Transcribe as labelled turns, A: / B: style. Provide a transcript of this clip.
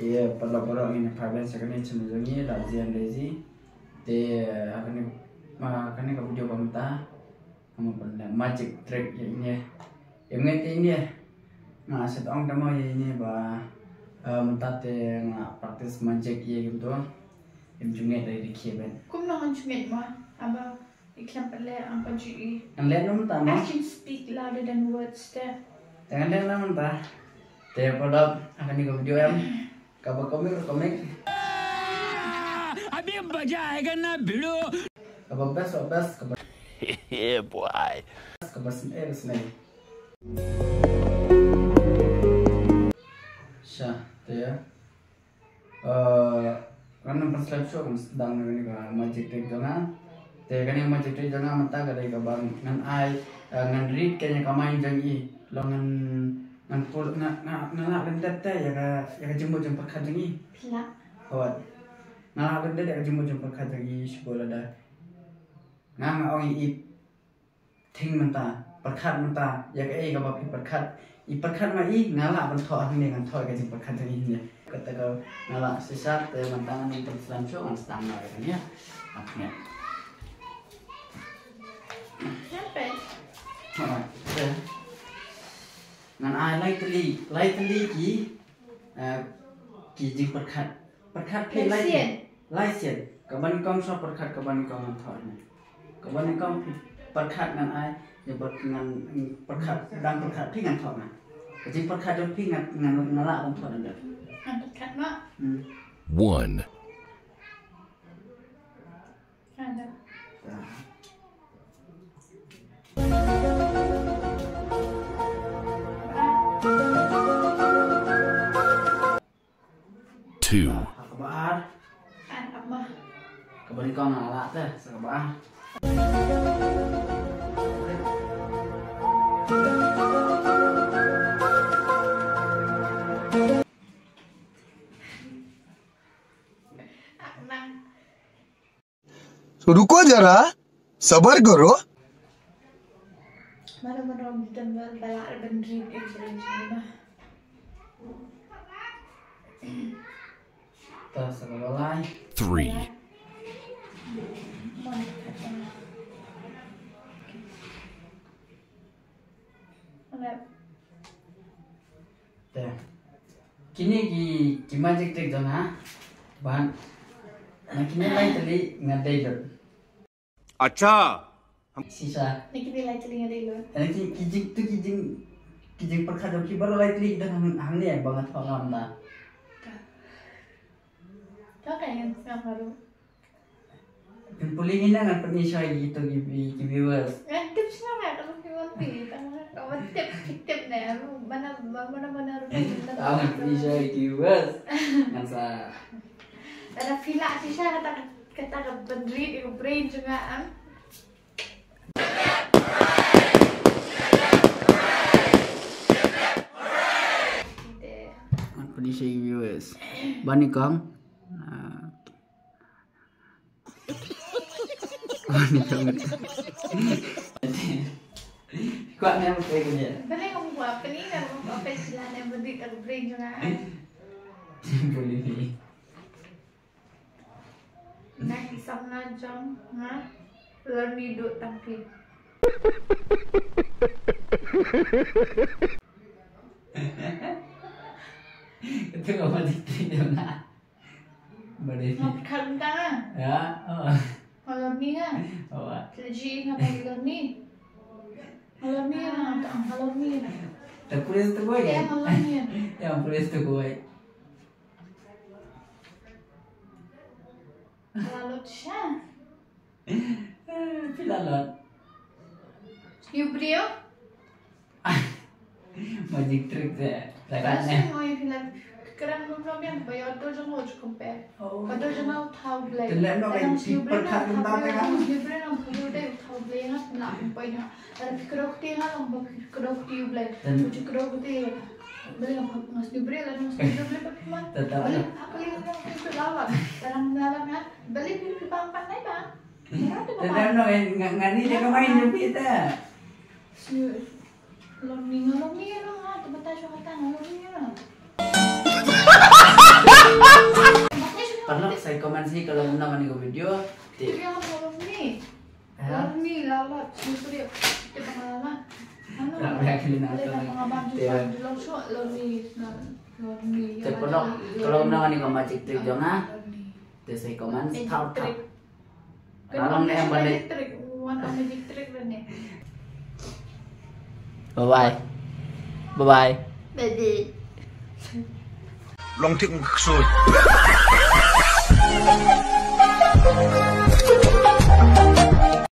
A: Iya, pada ini kalian sekarang cenderungnya lazian lazy. Akan ke video komentar kamu pernah magic trick ini. Yang ini ya. Nah, setong temu ini bah mentate praktis magic ya gitu. Yang cunget dari kiban.
B: Kum nak cunget mah, abang iklan pelak angkat GE.
A: Ang lihat naman tama.
B: Actions speak louder than words deh.
A: Jangan lihat naman ta. Pada akan di video yang kabar komik.
C: अभी मजा आएगा ना भिड़ो
A: Kabar best kabar.
C: Yeah boy.
A: Kabar senai. Syah, ya. Karena pas live show kan sedang ini kan magic trick jangan. Kan yang magic trick jangan mata kada kabar ngan ai ngan read kayaknya kamain jangi. Lo ngan pul ngalak lentet ya ka jumbo jumpa kajangi.
B: Pelak.
A: Awat. Ngalak lentet ya ka jumbo jumpa kajangi sekolah dah. Ngang orang i ting mentah, perkat mentah, ya ke ka bapi perkat. I perkat ma i ngalak bentok ni ngan thoi ka jing perkat jangi ni. Kata kau ngalak sesat mentang ni Islam show kan sedang kan ya. Akhirnya.
B: Sampai.
A: Ngan ai lightly ki jing perkat phe lai xian ka ban kong so perkat ka ban kong an thoi ni ka ban kong perkat ngan ai ya ngan perkat dang perkat phi ngan thoi na ka jing perkat do phi ngan la an thoi na
B: Angkat kat mak.
C: 1
B: Ada.
C: 2
A: kabar
B: Apa mah?
A: ka ban kong ala teh kabar
D: तो रुको जरा सबर करो
B: Mana dengar balak bendri ini.
A: ta kabar
C: 3
A: teh kini ki magic trick jangan ban nah kini lightly ngadai dot
C: अच्छा
A: sisa
B: Ni kita lagi telinga dulu.
A: kijing perkara ki baru lightly dah hang ni banget pengam dah.
B: Kau kayak yang baru.
A: Pulingin na ngan pernisya gitu ki viewers.
B: Tips na nga kalau kita pilih, kalau tip na mana
A: Tahu ngan pernisya ki viewers. Ngan sa
B: ada villa sih saya kata bendri di brain juga am.
A: ngan pernisya ki viewers. Bani kong. Bani kong. Kuat ni apa kaya?
B: Boleh kamu buat apa ni? Kamu apa istilahnya bendri di brain juga.
A: Boleh ni.
B: Nak isam najam, ha? Learn hidup tapi.
A: Itu nggak magic trick jangan. Boleh ni.
B: Nak kan?
A: Ya.
B: Kalau ni kan?
A: Oh.
B: Jadi apa learn ni? Kalau ni kan? Kalau ni.
A: Terpulis tu gue
B: Ya,
A: kan?
B: kalau ni.
A: Yang pulis tu gue.
B: Lalu siya.
A: Pilalot.
B: You brio?
A: Magic trick deh.
B: Kasi
A: Takkannya.
B: mo yung filan. Kerang mo problem ba yung do jang mo compare.
A: Oh.
B: Ado jang mo tau blay.
A: Telan mo kay perkat ng dati ka.
B: Libre ng puyo day tau blay nga na kumpay nga. Ara pikrok ti nga lang ba pikrok ti blay. Pikrok ti. Beli ng mas libre lang mas libre pa piman. Beli ako yung pinto lawan. Parang lawan nga. Beli pinto pampan na ba?
A: Telan mo ngani dia kemain di kita.
B: Loming nga nga. Tumata siya kata nga. Loming nga.
A: saya komen sih kalau menang nih video.
B: Jadi yang orang ni lalat itu dia pengalaman.
A: Kenapa yakin nak
B: pengalaman juga di langsung lori.
A: Kalau menang nih kamu cek trik jangan. Terus saya komen tahu. Kalau yang balik.
B: One magic trick nih.
A: Bye bye. Bye bye.
B: Baby.
D: Long thịnh rồi.